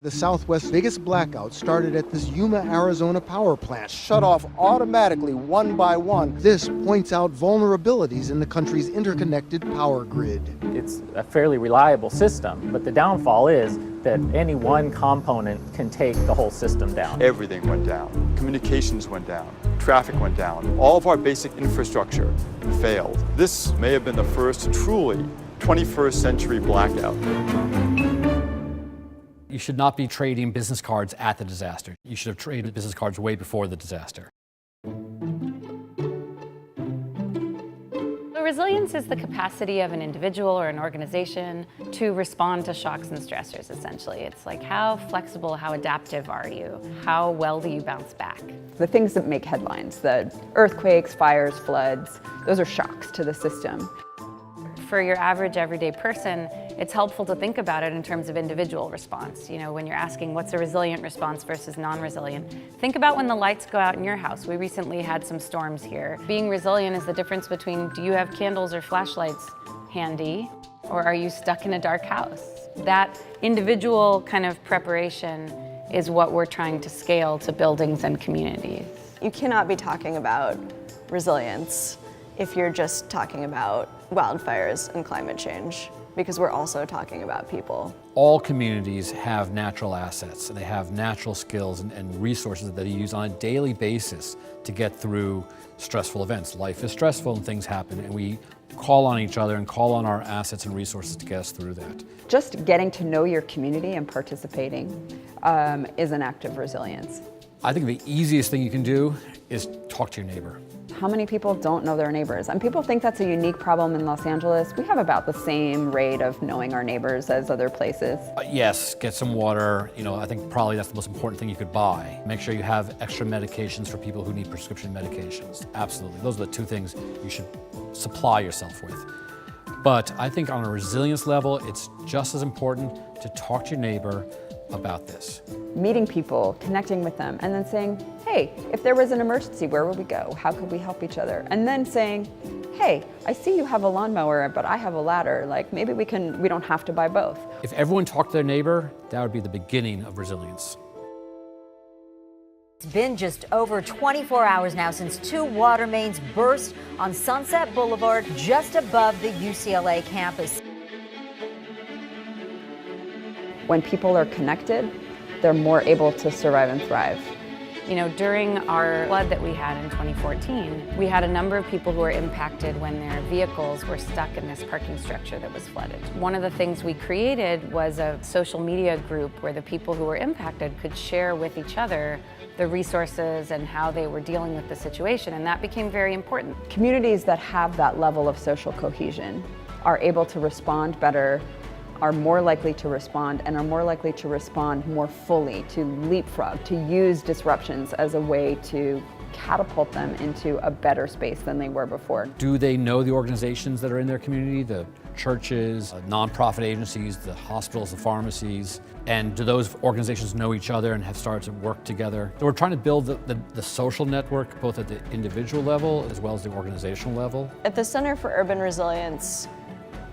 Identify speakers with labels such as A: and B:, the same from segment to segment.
A: The Southwest's biggest blackout started at this Yuma, Arizona power plant.
B: Shut off automatically, one by one.
A: This points out vulnerabilities in the country's interconnected power grid.
C: It's a fairly reliable system, but the downfall is that any one component can take the whole system down.
D: Everything went down. Communications went down. Traffic went down. All of our basic infrastructure failed. This may have been the first truly 21st century blackout.
E: You should not be trading business cards at the disaster. You should have traded business cards way before the disaster.
F: Resilience is the capacity of an individual or an organization to respond to shocks and stressors, essentially. It's like, how flexible, how adaptive are you? How well do you bounce back?
G: The things that make headlines, the earthquakes, fires, floods, those are shocks to the system.
F: For your average everyday person, it's helpful to think about it in terms of individual response. You know, when you're asking what's a resilient response versus non-resilient, think about when the lights go out in your house. We recently had some storms here. Being resilient is the difference between, do you have candles or flashlights handy, or are you stuck in a dark house? That individual kind of preparation is what we're trying to scale to buildings and communities.
H: You cannot be talking about resilience if you're just talking about wildfires and climate change, because we're also talking about people.
E: All communities have natural assets, and they have natural skills and resources that they use on a daily basis to get through stressful events. Life is stressful and things happen, and we call on each other and call on our assets and resources to get us through that.
G: Just getting to know your community and participating is an act of resilience.
E: I think the easiest thing you can do is talk to your neighbor.
G: How many people don't know their neighbors? And people think that's a unique problem in Los Angeles. We have about the same rate of knowing our neighbors as other places.
E: Yes, get some water. You know, I think probably that's the most important thing you could buy. Make sure you have extra medications for people who need prescription medications. Absolutely. Those are the two things you should supply yourself with. But I think on a resilience level, it's just as important to talk to your neighbor about this.
G: Meeting people, connecting with them, and then saying, hey, if there was an emergency, where would we go? How could we help each other? And then saying, hey, I see you have a lawnmower, but I have a ladder. Like, maybe we don't have to buy both.
E: If everyone talked to their neighbor, that would be the beginning of resilience.
I: It's been just over 24 hours now since two water mains burst on Sunset Boulevard just above the UCLA campus.
G: When people are connected, they're more able to survive and thrive.
F: You know, during our flood that we had in 2014, we had a number of people who were impacted when their vehicles were stuck in this parking structure that was flooded. One of the things we created was a social media group where the people who were impacted could share with each other the resources and how they were dealing with the situation, and that became very important.
G: Communities that have that level of social cohesion are able to respond better, are more likely to respond, and are more likely to respond more fully, to leapfrog, to use disruptions as a way to catapult them into a better space than they were before.
E: Do they know the organizations that are in their community, the churches, nonprofit agencies, the hospitals, the pharmacies? And do those organizations know each other and have started to work together? So we're trying to build the social network, both at the individual level as well as the organizational level.
H: At the Center for Urban Resilience,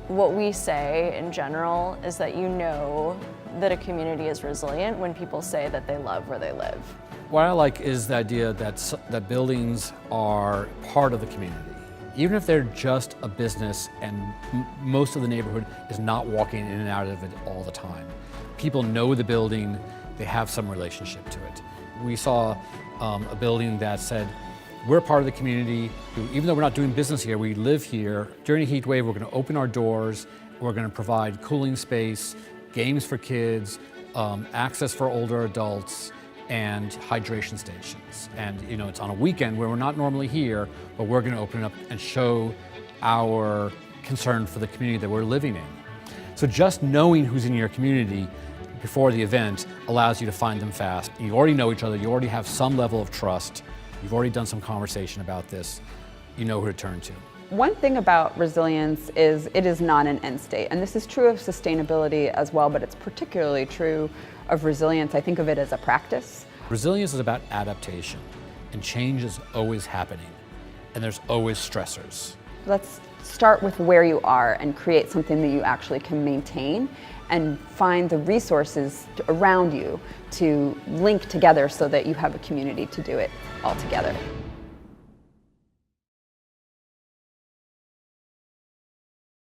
H: what we say in general is that you know that a community is resilient when people say that they love where they live.
E: What I like is the idea that buildings are part of the community. Even if they're just a business and most of the neighborhood is not walking in and out of it all the time. People know the building, they have some relationship to it. We saw a building that said, we're part of the community. Even though we're not doing business here, we live here. During a heat wave, we're going to open our doors. We're going to provide cooling space, games for kids, access for older adults, and hydration stations. And you know, it's on a weekend where we're not normally here, but we're going to open it up and show our concern for the community that we're living in. So just knowing who's in your community before the event allows you to find them fast. You already know each other. You already have some level of trust. You've already done some conversation about this. You know who to turn to.
G: One thing about resilience is it is not an end state. And this is true of sustainability as well, but it's particularly true of resilience. I think of it as a practice.
E: Resilience is about adaptation, and change is always happening, and there's always stressors.
G: Let's start with where you are and create something that you actually can maintain, and find the resources around you to link together so that you have a community to do it all together.